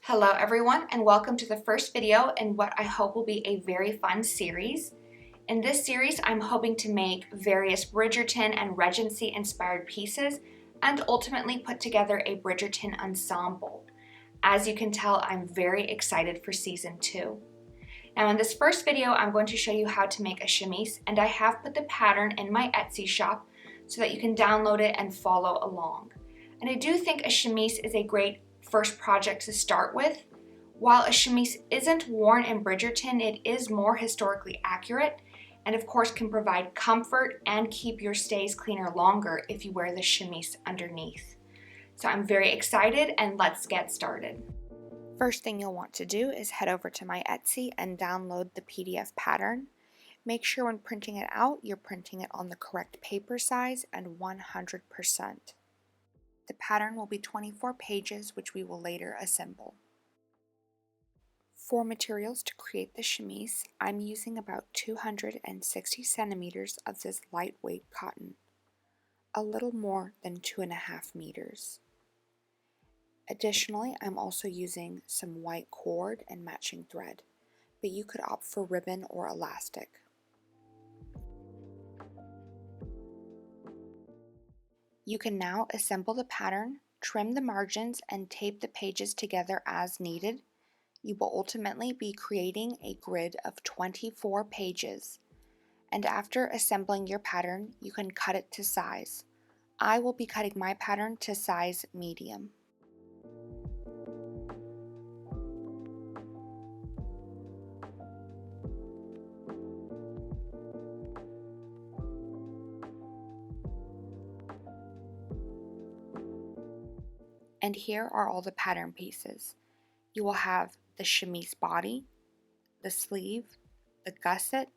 Hello everyone, and welcome to the first video in what I hope will be a very fun series. In this series, I'm hoping to make various Bridgerton and Regency inspired pieces and ultimately put together a Bridgerton ensemble. As you can tell, I'm very excited for season 2. Now in this first video, I'm going to show you how to make a chemise, and I have put the pattern in my Etsy shop so that you can download it and follow along. And I do think a chemise is a great first project to start with. While a chemise isn't worn in Bridgerton, it is more historically accurate and of course can provide comfort and keep your stays cleaner longer if you wear the chemise underneath. So I'm very excited, and let's get started. First thing you'll want to do is head over to my Etsy and download the PDF pattern. Make sure when printing it out, you're printing it on the correct paper size and 100%. The pattern will be 24 pages, which we will later assemble. For materials to create the chemise, I'm using about 260 centimeters of this lightweight cotton, a little more than 2.5 meters. Additionally, I'm also using some white cord and matching thread, but you could opt for ribbon or elastic. You can now assemble the pattern, trim the margins, and tape the pages together as needed. You will ultimately be creating a grid of 24 pages. And after assembling your pattern, you can cut it to size. I will be cutting my pattern to size medium. And here are all the pattern pieces. You will have the chemise body, the sleeve, the gusset,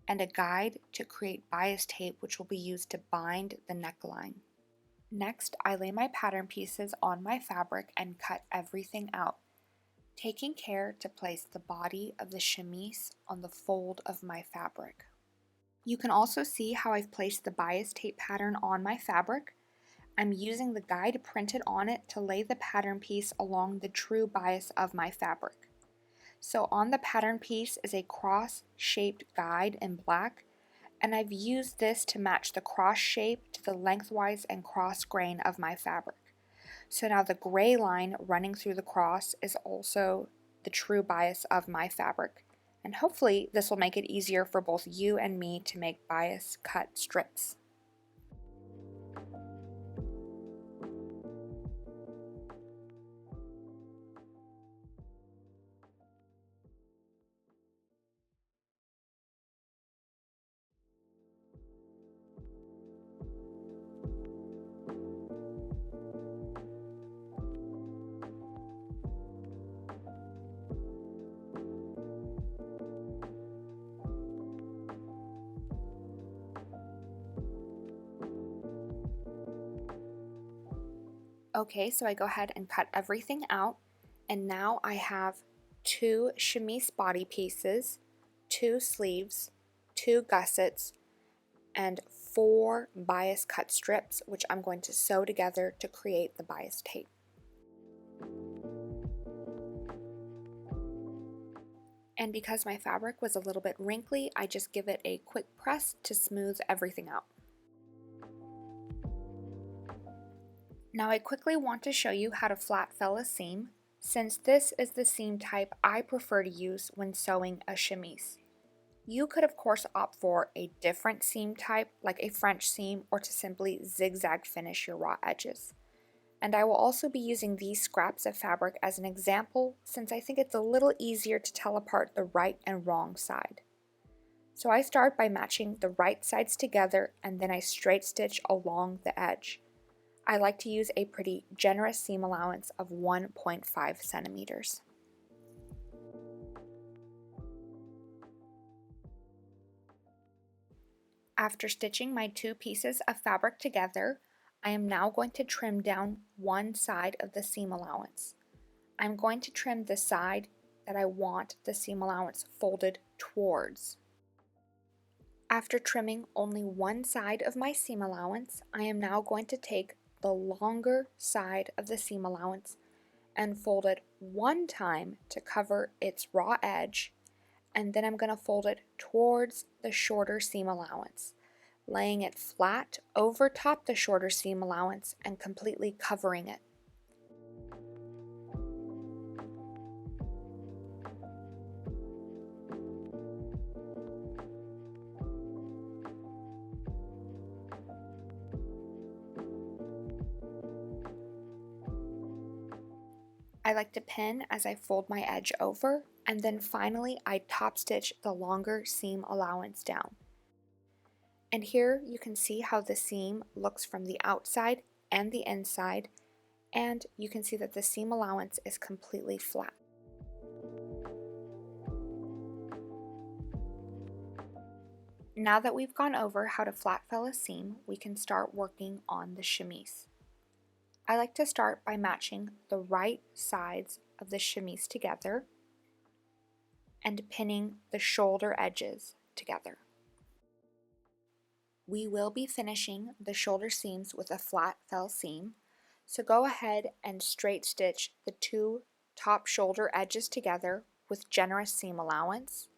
and a guide to create bias tape, which will be used to bind the neckline. Next, I lay my pattern pieces on my fabric and cut everything out, taking care to place the body of the chemise on the fold of my fabric. You can also see how I've placed the bias tape pattern on my fabric. I'm using the guide printed on it to lay the pattern piece along the true bias of my fabric. So on the pattern piece is a cross-shaped guide in black, and I've used this to match the cross shape to the lengthwise and cross grain of my fabric. So now the gray line running through the cross is also the true bias of my fabric, and hopefully this will make it easier for both you and me to make bias cut strips. Okay, so I go ahead and cut everything out, and now I have 2 chemise body pieces, 2 sleeves, 2 gussets, and 4 bias cut strips, which I'm going to sew together to create the bias tape. And because my fabric was a little bit wrinkly, I just give it a quick press to smooth everything out. Now I quickly want to show you how to flat fell a seam, since this is the seam type I prefer to use when sewing a chemise. You could of course opt for a different seam type like a French seam, or to simply zigzag finish your raw edges. And I will also be using these scraps of fabric as an example, since I think it's a little easier to tell apart the right and wrong side. So I start by matching the right sides together, and then I straight stitch along the edge. I like to use a pretty generous seam allowance of 1.5 centimeters. After stitching my 2 pieces of fabric together, I am now going to trim down one side of the seam allowance. I'm going to trim the side that I want the seam allowance folded towards. After trimming only one side of my seam allowance, I am now going to take the longer side of the seam allowance and fold it one time to cover its raw edge, and then I'm going to fold it towards the shorter seam allowance, laying it flat over top the shorter seam allowance and completely covering it. I like to pin as I fold my edge over, and then finally I top stitch the longer seam allowance down. And here you can see how the seam looks from the outside and the inside, and you can see that the seam allowance is completely flat. Now that we've gone over how to flat fell a seam, we can start working on the chemise. I like to start by matching the right sides of the chemise together and pinning the shoulder edges together. We will be finishing the shoulder seams with a flat fell seam, so go ahead and straight stitch the two top shoulder edges together with generous seam allowance,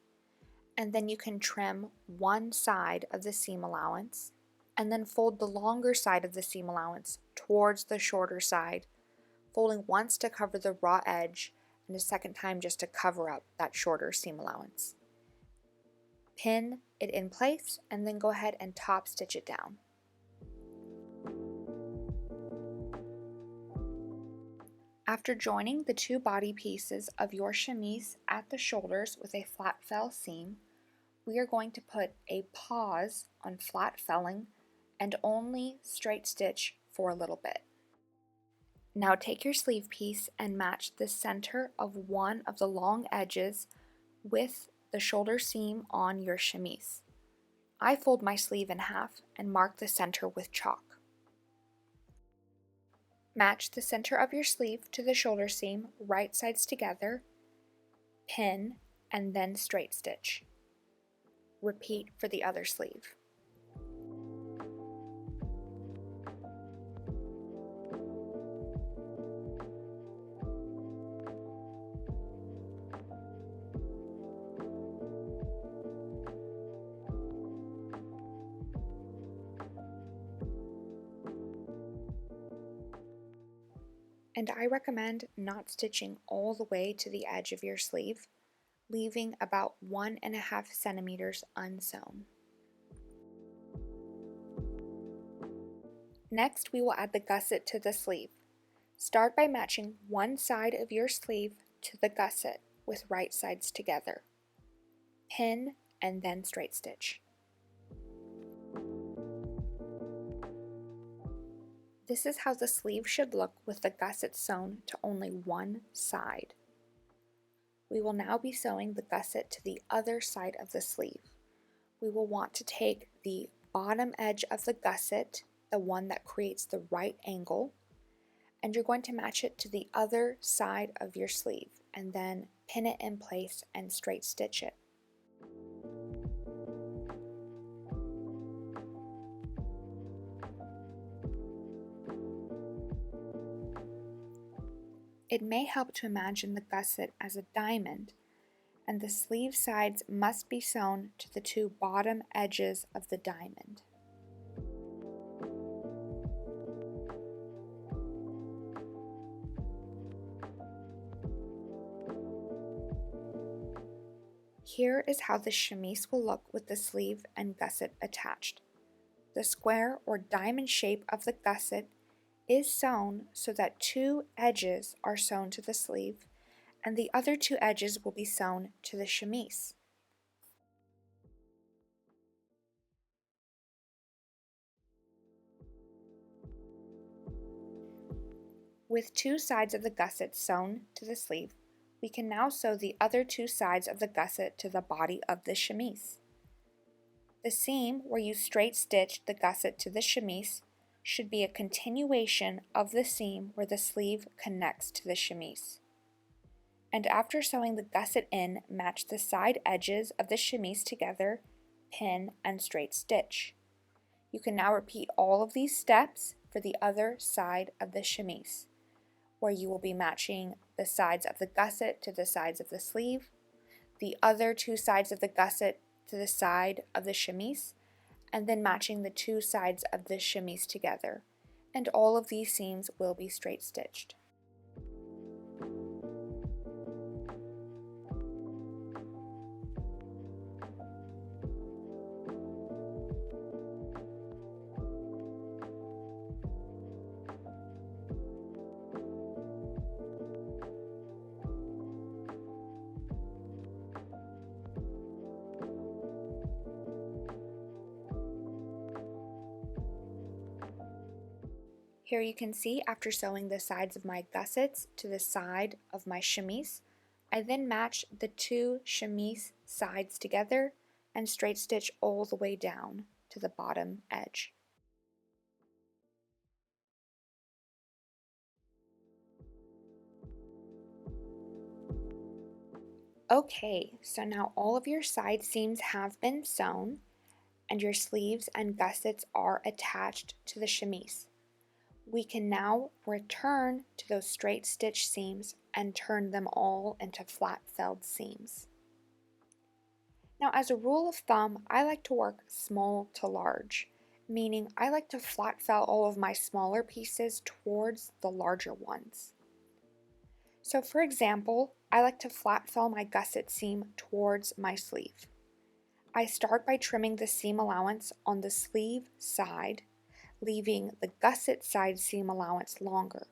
and then you can trim one side of the seam allowance and then fold the longer side of the seam allowance towards the shorter side, folding once to cover the raw edge and a second time just to cover up that shorter seam allowance. Pin it in place and then go ahead and top stitch it down. After joining the two body pieces of your chemise at the shoulders with a flat fell seam, we are going to put a pause on flat felling and only straight stitch for a little bit. Now take your sleeve piece and match the center of one of the long edges with the shoulder seam on your chemise. I fold my sleeve in half and mark the center with chalk. Match the center of your sleeve to the shoulder seam, right sides together, pin, and then straight stitch. Repeat for the other sleeve. And I recommend not stitching all the way to the edge of your sleeve, leaving about 1.5 centimeters unsewn. Next, we will add the gusset to the sleeve. Start by matching one side of your sleeve to the gusset with right sides together. Pin and then straight stitch. This is how the sleeve should look with the gusset sewn to only one side. We will now be sewing the gusset to the other side of the sleeve. We will want to take the bottom edge of the gusset, the one that creates the right angle, and you're going to match it to the other side of your sleeve and then pin it in place and straight stitch it. It may help to imagine the gusset as a diamond, and the sleeve sides must be sewn to the two bottom edges of the diamond. Here is how the chemise will look with the sleeve and gusset attached. The square or diamond shape of the gusset is sewn so that two edges are sewn to the sleeve and the other two edges will be sewn to the chemise. With two sides of the gusset sewn to the sleeve, we can now sew the other two sides of the gusset to the body of the chemise. The seam where you straight stitched the gusset to the chemise should be a continuation of the seam where the sleeve connects to the chemise. And after sewing the gusset in, match the side edges of the chemise together, pin, and straight stitch. You can now repeat all of these steps for the other side of the chemise. where you will be matching the sides of the gusset to the sides of the sleeve, the other two sides of the gusset to the side of the chemise, and then matching the two sides of the chemise together. And all of these seams will be straight stitched. Here you can see after sewing the sides of my gussets to the side of my chemise, I then match the two chemise sides together and straight stitch all the way down to the bottom edge. Okay, so now all of your side seams have been sewn and your sleeves and gussets are attached to the chemise. We can now return to those straight stitch seams and turn them all into flat felled seams. Now, as a rule of thumb, I like to work small to large, meaning I like to flat fell all of my smaller pieces towards the larger ones. So for example, I like to flat fell my gusset seam towards my sleeve. I start by trimming the seam allowance on the sleeve side, leaving the gusset side seam allowance longer.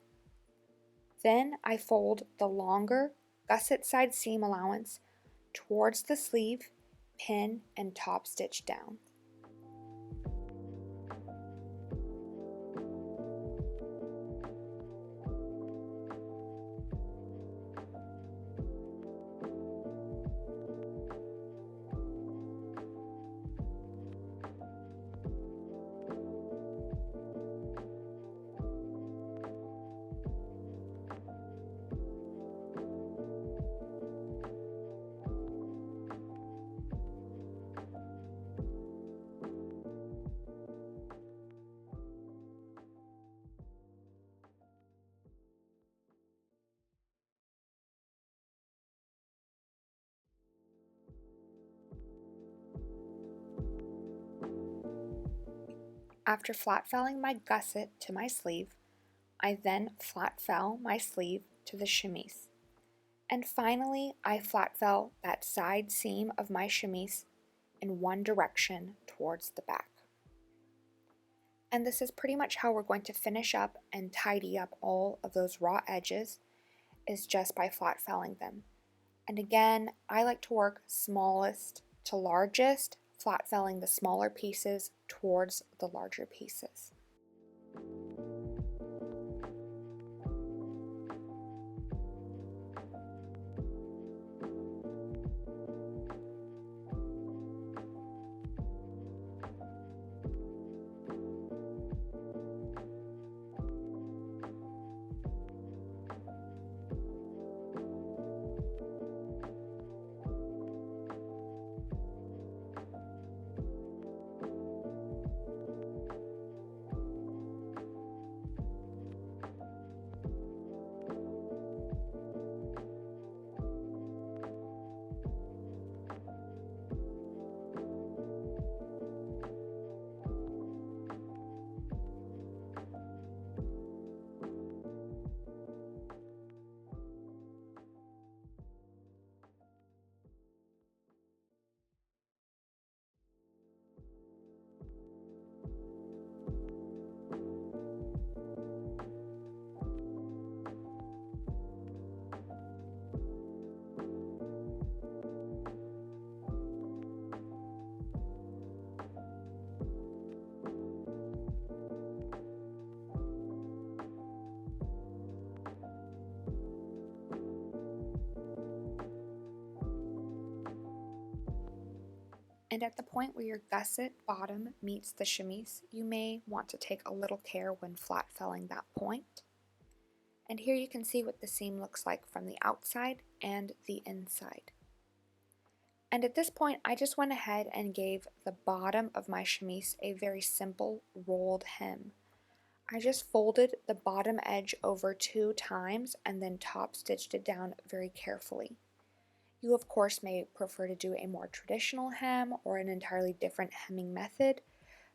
Then I fold the longer gusset side seam allowance towards the sleeve, pin, and top stitch down. After flat felling my gusset to my sleeve, I then flat fell my sleeve to the chemise. And finally, I flat fell that side seam of my chemise in one direction towards the back. And this is pretty much how we're going to finish up and tidy up all of those raw edges, is just by flat felling them. And again, I like to work smallest to largest, flat felling the smaller pieces towards the larger pieces. And at the point where your gusset bottom meets the chemise, you may want to take a little care when flat felling that point. And here you can see what the seam looks like from the outside and the inside. And at this point, I just went ahead and gave the bottom of my chemise a very simple rolled hem. I just folded the bottom edge over 2 times and then top stitched it down very carefully. You of course may prefer to do a more traditional hem or an entirely different hemming method,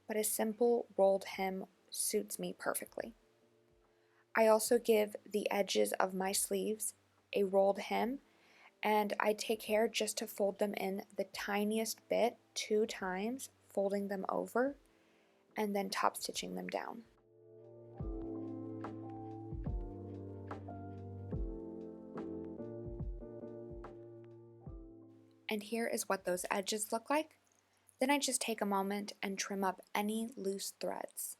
but a simple rolled hem suits me perfectly. I also give the edges of my sleeves a rolled hem, and I take care just to fold them in the tiniest bit 2 times, folding them over and then top stitching them down. And here is what those edges look like. Then I just take a moment and trim up any loose threads.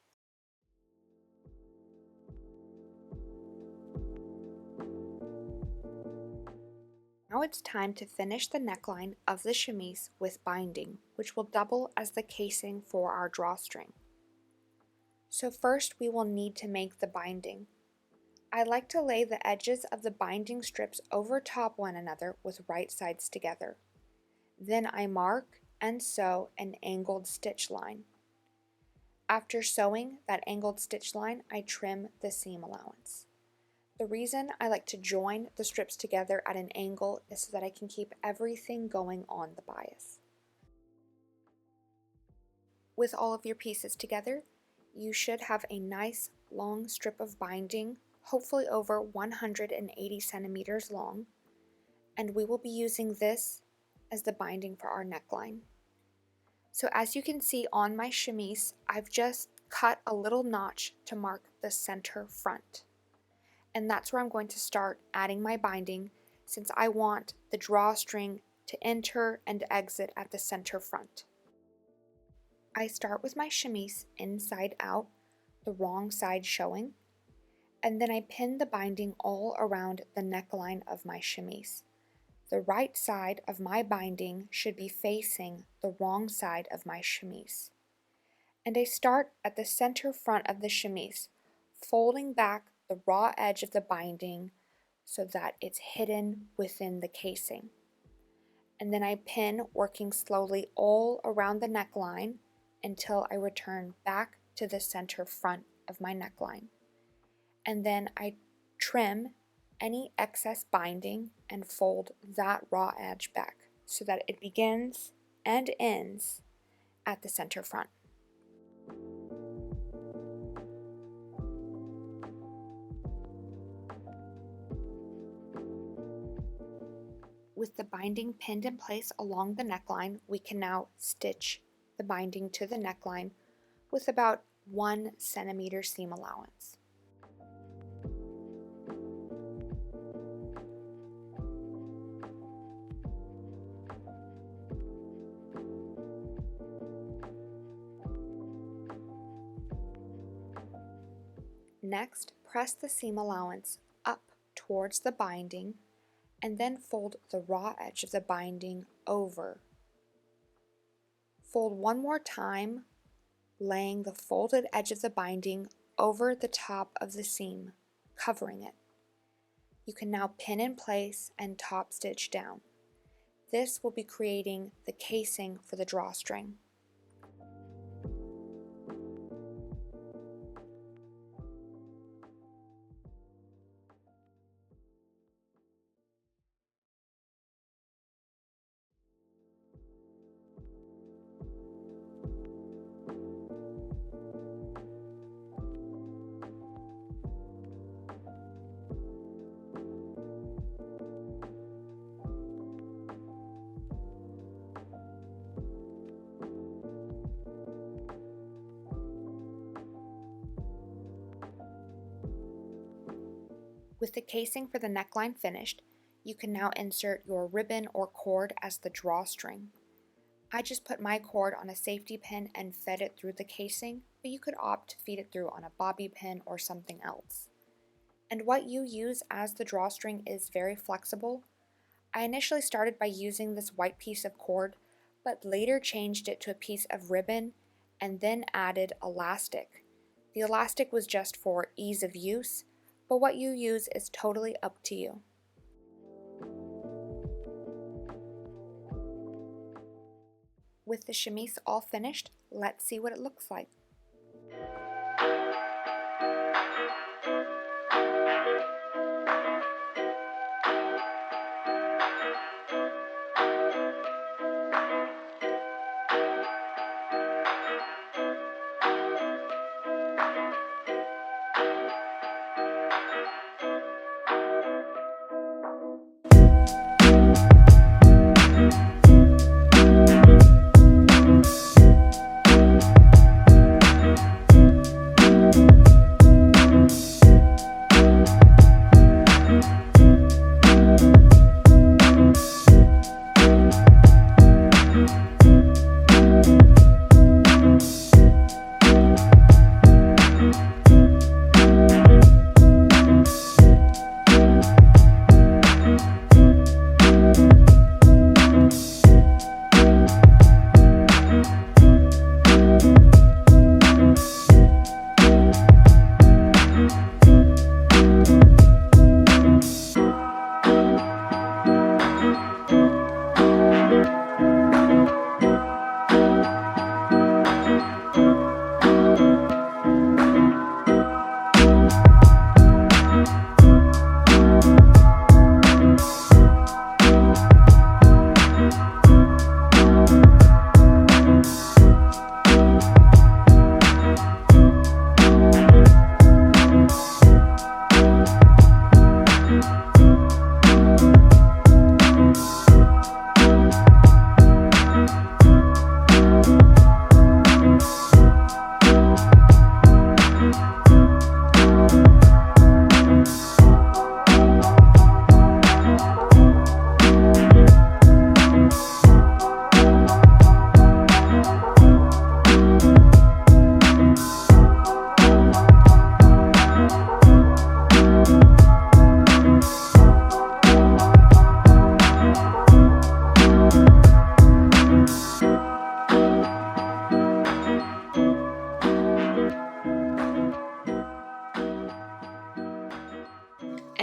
Now it's time to finish the neckline of the chemise with binding, which will double as the casing for our drawstring. So first we will need to make the binding. I like to lay the edges of the binding strips over top one another with right sides together. Then I mark and sew an angled stitch line. After sewing that angled stitch line, I trim the seam allowance. The reason I like to join the strips together at an angle is so that I can keep everything going on the bias. With all of your pieces together, you should have a nice long strip of binding, hopefully over 180 centimeters long, and we will be using this as the binding for our neckline. So as you can see on my chemise, I've just cut a little notch to mark the center front. And that's where I'm going to start adding my binding, since I want the drawstring to enter and exit at the center front. I start with my chemise inside out, the wrong side showing, and then I pin the binding all around the neckline of my chemise. The right side of my binding should be facing the wrong side of my chemise. And I start at the center front of the chemise, folding back the raw edge of the binding so that it's hidden within the casing. And then I pin, working slowly all around the neckline until I return back to the center front of my neckline. And then I trim any excess binding and fold that raw edge back so that it begins and ends at the center front. With the binding pinned in place along the neckline, we can now stitch the binding to the neckline with about 1 centimeter seam allowance. Next, press the seam allowance up towards the binding and then fold the raw edge of the binding over. Fold one more time, laying the folded edge of the binding over the top of the seam, covering it. You can now pin in place and top stitch down. This will be creating the casing for the drawstring. With the casing for the neckline finished, you can now insert your ribbon or cord as the drawstring. I just put my cord on a safety pin and fed it through the casing, but you could opt to feed it through on a bobby pin or something else. And what you use as the drawstring is very flexible. I initially started by using this white piece of cord, but later changed it to a piece of ribbon and then added elastic. The elastic was just for ease of use, but what you use is totally up to you. With the chemise all finished, let's see what it looks like.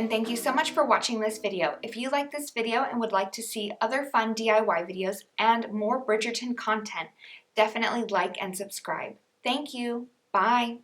and thank you so much for watching this video. If you like this video and would like to see other fun DIY videos and more Bridgerton content, definitely like and subscribe. Thank you. Bye.